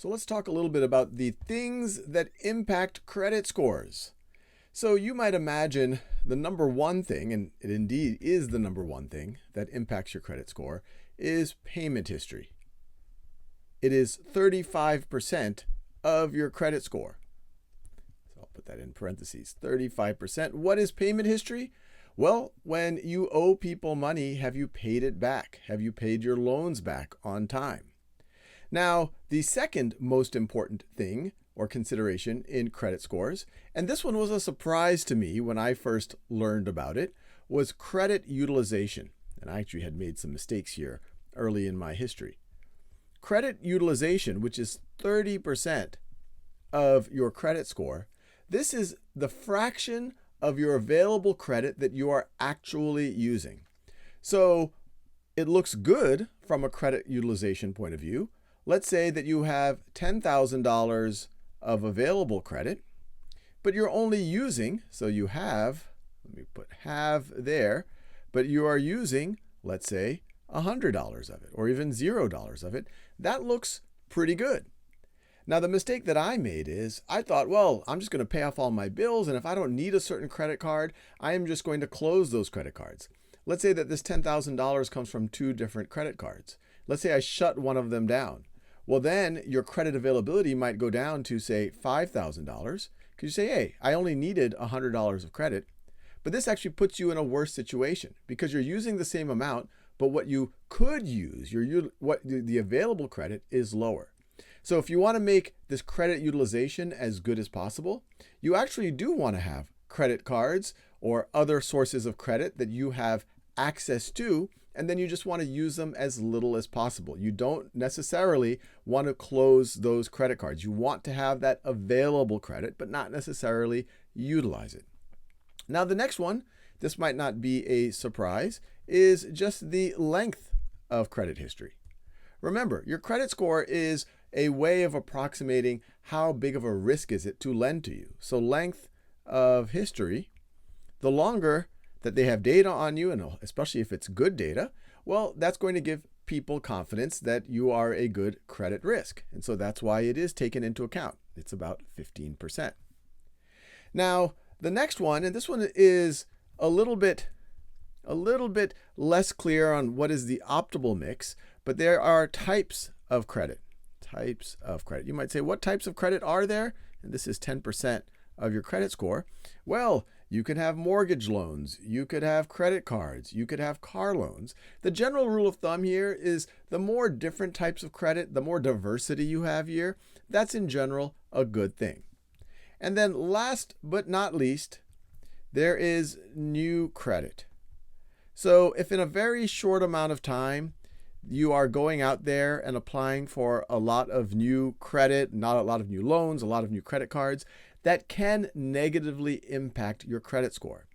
So let's talk a little bit about the things that impact credit scores. So you might imagine the number one thing, and it indeed is the number one thing that impacts your credit score, is payment history. It is 35% of your credit score. So I'll put that in parentheses, 35%. What is payment history? Well, when you owe people money, have you paid it back? Have you paid your loans back on time? Now, the second most important thing or consideration in credit scores, and this one was a surprise to me when I first learned about it, was credit utilization. And I actually had made some mistakes here early in my history. Credit utilization, which is 30% of your credit score, this is the fraction of your available credit that you are actually using. So it looks good from a credit utilization point of view. Let's say that you have $10,000 of available credit, but you're only using, so you have, let me put have there, but you are using, let's say, $100 of it, or even $0 of it. That looks pretty good. Now, the mistake that I made is I thought, well, I'm just going to pay off all my bills, and if I don't need a certain credit card, I am just going to close those credit cards. Let's say that this $10,000 comes from 2 different credit cards. Let's say I shut one of them down. Well, then your credit availability might go down to, say, $5,000, because you say, hey, I only needed $100 of credit. But this actually puts you in a worse situation because you're using the same amount, but what you could use, the available credit is lower. So if you want to make this credit utilization as good as possible, you actually do want to have credit cards or other sources of credit that you have access to, and then you just want to use them as little as possible. You don't necessarily want to close those credit cards. You want to have that available credit, but not necessarily utilize it. Now, the next one, this might not be a surprise, is just the length of credit history. Remember, your credit score is a way of approximating how big of a risk is it to lend to you. So length of history, the longer that they have data on you, and especially if it's good data, well, that's going to give people confidence that you are a good credit risk. And so that's why it is taken into account. It's about 15%. Now, the next one, and this one is a little bit less clear on what is the optimal mix, but there are types of credit. Types of credit. You might say, what types of credit are there? And this is 10% of your credit score. Well, you could have mortgage loans, you could have credit cards, you could have car loans. The general rule of thumb here is the more different types of credit, the more diversity you have here, that's in general a good thing. And then last but not least, there is new credit. So if in a very short amount of time, you are going out there and applying for a lot of new credit, not a lot of new loans, a lot of new credit cards, that can negatively impact your credit score.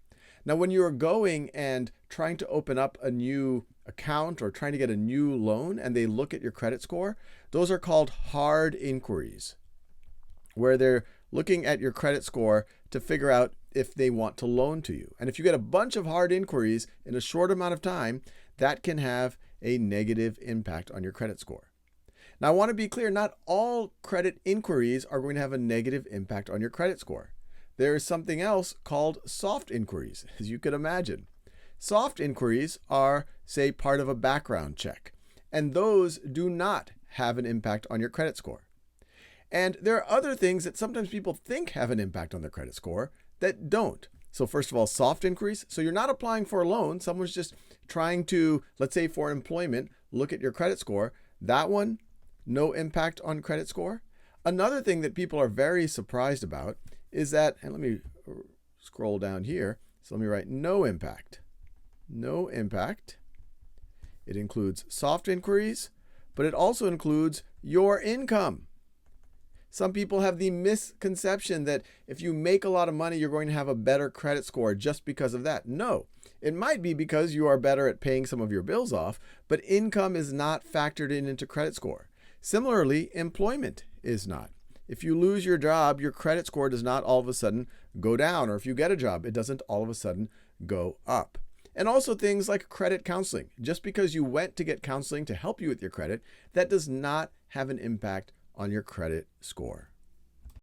Now, when you're going and trying to open up a new account or trying to get a new loan and they look at your credit score, those are called hard inquiries, where they're looking at your credit score to figure out if they want to loan to you. And if you get a bunch of hard inquiries in a short amount of time, that can have a negative impact on your credit score. Now, I want to be clear, not all credit inquiries are going to have a negative impact on your credit score. There is something else called soft inquiries, as you could imagine. Soft inquiries are, say, part of a background check, and those do not have an impact on your credit score. And there are other things that sometimes people think have an impact on their credit score that don't. So first of all, soft inquiries. So you're not applying for a loan. Someone's just trying to, let's say for employment, look at your credit score. That one, no impact on credit score. Another thing that people are very surprised about is that, and let me scroll down here. So let me write no impact. No impact. It includes soft inquiries, but it also includes your income. Some people have the misconception that if you make a lot of money, you're going to have a better credit score just because of that. No, it might be because you are better at paying some of your bills off, but income is not factored into credit score. Similarly, employment is not. If you lose your job, your credit score does not all of a sudden go down, or if you get a job, it doesn't all of a sudden go up. And also things like credit counseling. Just because you went to get counseling to help you with your credit, that does not have an impact on your credit score.